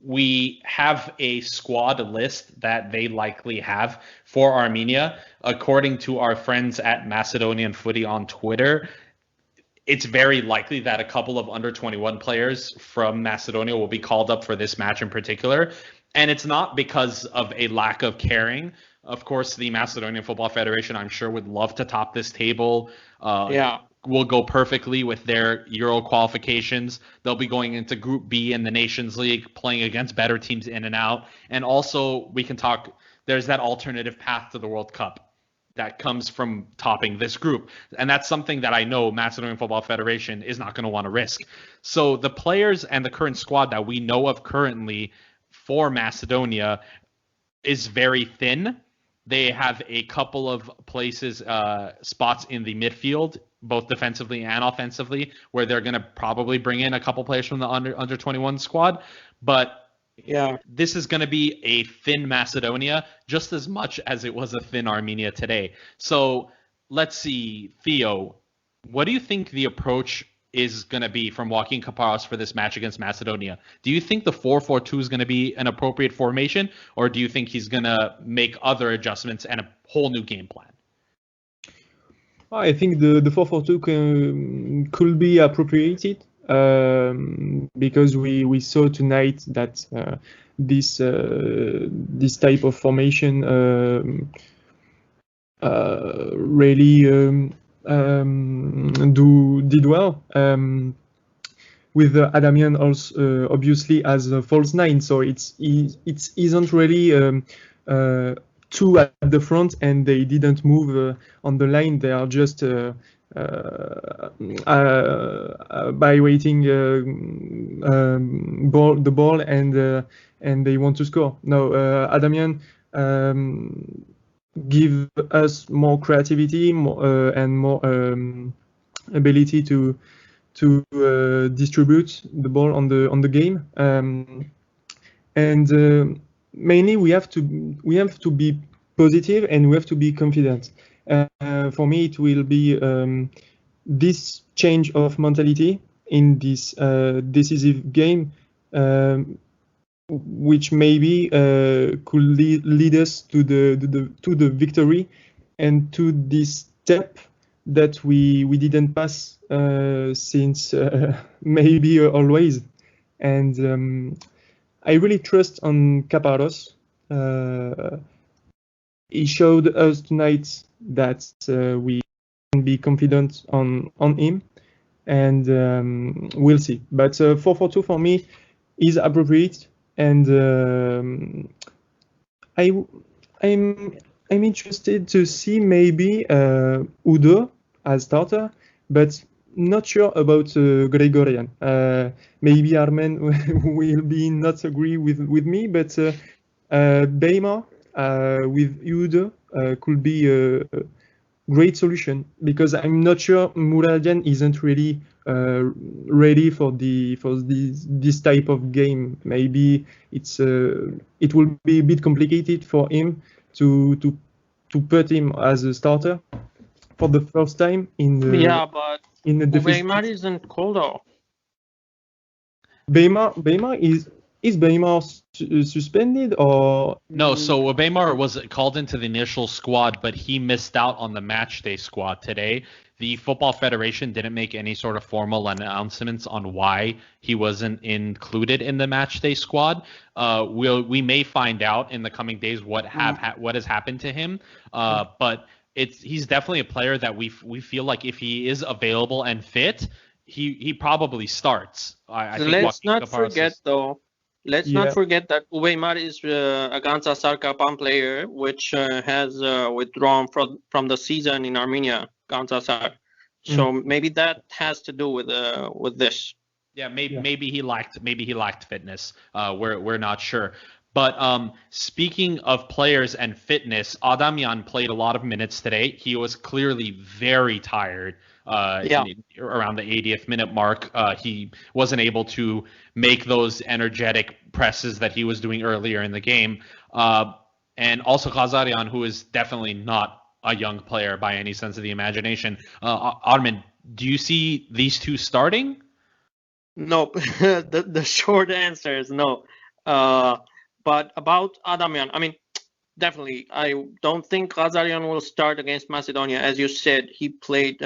we have a squad list that they likely have for Armenia. According to our friends at Macedonian Footy on Twitter, it's very likely that a couple of under 21 players from Macedonia will be called up for this match in particular. And it's not because of a lack of caring. Of course, the Macedonian Football Federation, I'm sure, would love to top this table. Will go perfectly with their Euro qualifications. They'll be going into Group B in the Nations League, playing against better teams in and out. And also, we can talk, there's that alternative path to the World Cup that comes from topping this group. And that's something that I know Macedonian Football Federation is not going to want to risk. So the players and the current squad that we know of currently for Macedonia is very thin. They have a couple of places, spots in the midfield, both defensively and offensively, where they're going to probably bring in a couple players from the under 21 squad. But yeah, this is going to be a thin Macedonia just as much as it was a thin Armenia today. So let's see, Theo, what do you think the approach is going to be from Joaquin Caparros for this match against Macedonia? Do you think the 4-4-2 is going to be an appropriate formation, or do you think he's going to make other adjustments and a whole new game plan? I think the 4-4-2 could be appropriated because we saw tonight that this type of formation really did well with Adamian also obviously as a false nine, so it isn't really two at the front and they didn't move on the line. They are just by waiting the ball and they want to score. No, Adamian give us more creativity and more ability to to distribute the ball on the game, and mainly we have to be positive and we have to be confident. For me, it will be this change of mentality in this decisive game, which maybe could lead us to the victory and to this step that we didn't pass since maybe always. And I really trust on Caparros. He showed us tonight that we can be confident on him, and we'll see. But 4-4-2 for me is appropriate, and I'm interested to see maybe Udo as starter, but not sure about Gregorian. Maybe Armen will be not agree with me, but Beimar with Udo could be a great solution, because I'm not sure Muradian isn't really ready for this type of game. Maybe it will be a bit complicated for him to put him as a starter for the first time in the but in the Beimar isn't cold though. Beimar is Beimar suspended or no? So Beimar was called into the initial squad, but he missed out on the match day squad today. The Football Federation didn't make any sort of formal announcements on why he wasn't included in the match day squad. We may find out in the coming days what has happened to him. But he's definitely a player that we feel like if he is available and fit, he probably starts. I think Let's not forget that Uweimar is a Gansa Sarkapan player, which has withdrawn from the season in Armenia, Gansa Sar. So maybe that has to do with this. Yeah, maybe he lacked fitness. We're not sure. But speaking of players and fitness, Adamian played a lot of minutes today. He was clearly very tired around the 80th minute mark. He wasn't able to make those energetic presses that he was doing earlier in the game. And also Khazarian, who is definitely not a young player by any sense of the imagination. Armin, do you see these two starting? No, the short answer is no. But about Adamian, I mean, definitely, I don't think Khazarian will start against Macedonia. As you said, he played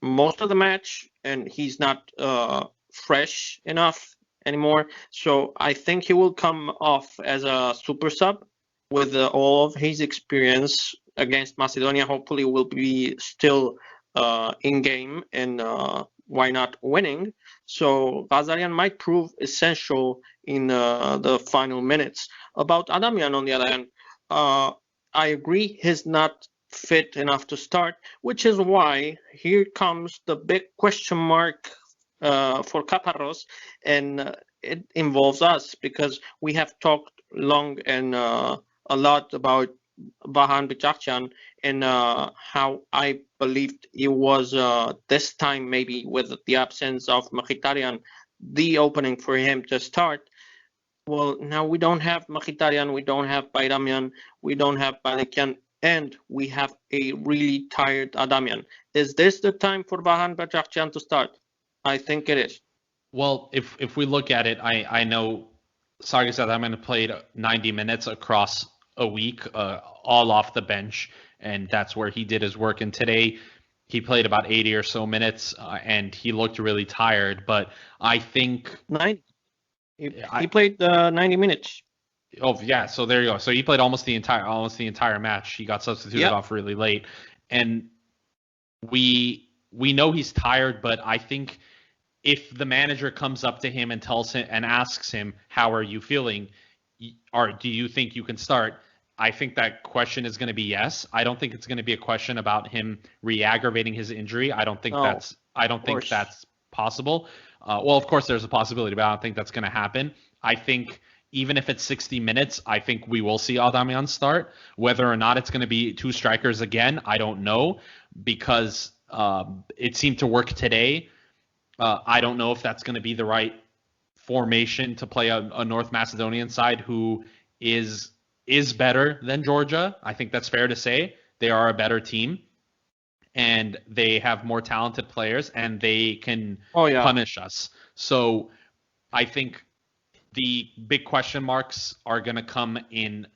most of the match, and he's not fresh enough anymore. So I think he will come off as a super sub with all of his experience against Macedonia. Hopefully, will be still in game and why not winning. So Khazarian might prove essential in the final minutes. About Adamian, on the other hand, I agree he's not fit enough to start, which is why here comes the big question mark for Caparros, and it involves us because we have talked long and a lot about Vahan Bichakchian and how I believed it was this time, maybe with the absence of Mkhitaryan, the opening for him to start. Well, now we don't have Mkhitaryan, we don't have Bayramian, we don't have Balikian, and we have a really tired Adamian. Is this the time for Vahan Bichakchian to start? I think it is. Well, if we look at it, I know Sargis Adamian played 90 minutes across a week, all off the bench, and that's where he did his work. And today he played about 80 or so minutes, and he looked really tired. But I think 90. He played 90 minutes. Oh yeah, so there you go. So he played almost the entire match. He got substituted off really late, and we know he's tired. But I think if the manager comes up to him and tells him and asks him, "How are you feeling?" or "Do you think you can start?" I think that question is going to be yes. I don't think it's going to be a question about him re-aggravating his injury. I don't think that's possible. Well, of course there's a possibility, but I don't think that's going to happen. I think even if it's 60 minutes, I think we will see Adamian start. Whether or not it's going to be two strikers again, I don't know, because it seemed to work today. I don't know if that's going to be the right formation to play a North Macedonian side who is better than Georgia. I think that's fair to say. They are a better team, and they have more talented players, and they can punish us. So I think the big question marks are going to come in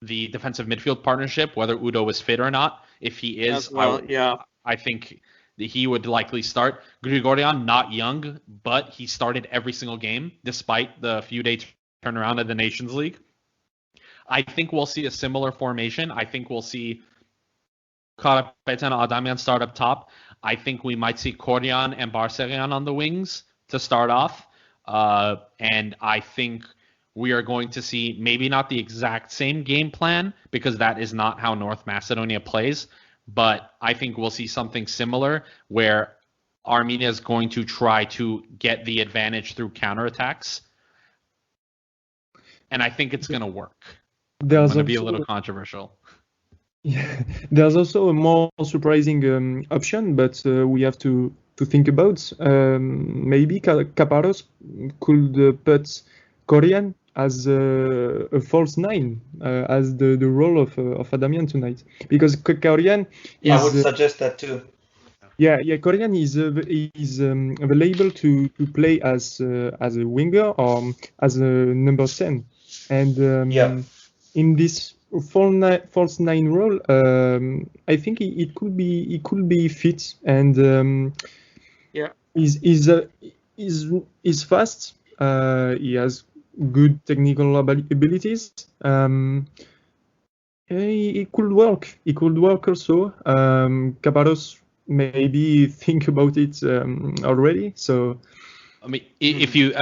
the defensive midfield partnership, whether Udo is fit or not. If he is, I think he would likely start. Grigorian, not young, but he started every single game despite the few-day turnaround of the Nations League. I think we'll see a similar formation. I think we'll see Karapetan Adamian start up top. I think we might see Koryan and Barserian on the wings to start off. And I think we are going to see maybe not the exact same game plan because that is not how North Macedonia plays. But I think we'll see something similar where Armenia is going to try to get the advantage through counterattacks. And I think it's going to work. It's going to be a little controversial. Yeah, there's also a more surprising option, but we have to think about. Maybe Kaparos could put Korean as a false nine, as the role of Adamian tonight, because Korean is. I would suggest that too. Yeah, Korean is available to play as a winger or as a number 10, and in this false nine role, I think it could be fit, and is fast. He has good technical abilities. It could work. It could work also. Kaparos maybe think about it already. So, I mean, if you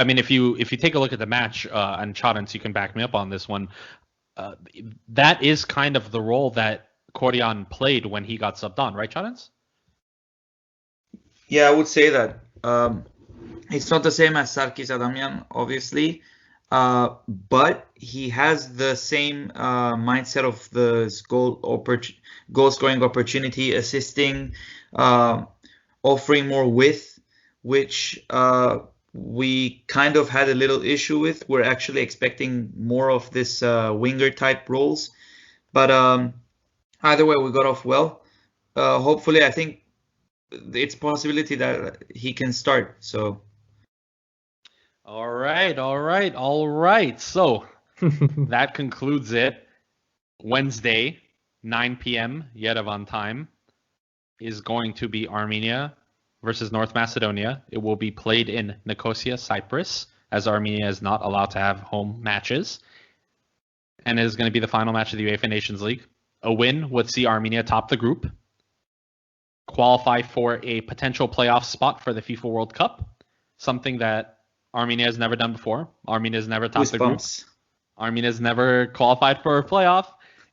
take a look at the match, and Chadens, you can back me up on this one. That is kind of the role that Koryan played when he got subbed on, right, Chadens? Yeah, I would say that. It's not the same as Sarkis Adamian, obviously, but he has the same mindset of the goal scoring opportunity, assisting, offering more width, which we kind of had a little issue with. We're actually expecting more of this winger type roles, but either way, we got off well. Hopefully, I think it's a possibility that he can start. So. All right. So that concludes it. Wednesday, 9 p.m. Yerevan time is going to be Armenia versus North Macedonia. It will be played in Nicosia, Cyprus, as Armenia is not allowed to have home matches. And it is going to be the final match of the UEFA Nations League. A win would see Armenia top the group, qualify for a potential playoff spot for the FIFA World Cup, something that Armenia has never done before. Armenia has never topped the group. Armenia has never qualified for a playoff,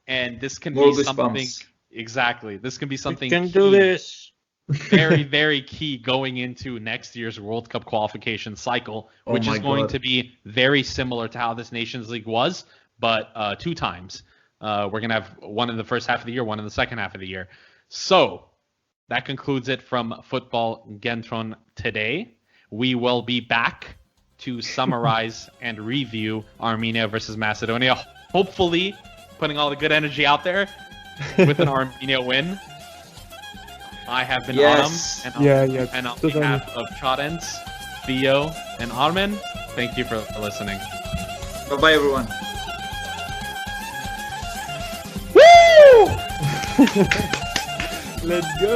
and this can be something. Exactly, this can be something. We can do this. Very, very key going into next year's World Cup qualification cycle, which is going to be very similar to how this Nations League was, but 2 times. We're going to have one in the first half of the year, one in the second half of the year. So that concludes it from Football Kentron today. We will be back to summarize and review Armenia versus Macedonia. Hopefully, putting all the good energy out there with an Armenia win. I have been Adam, and on behalf of Chadens, Theo, and Armen, thank you for listening. Bye-bye, everyone. Woo! Let's go.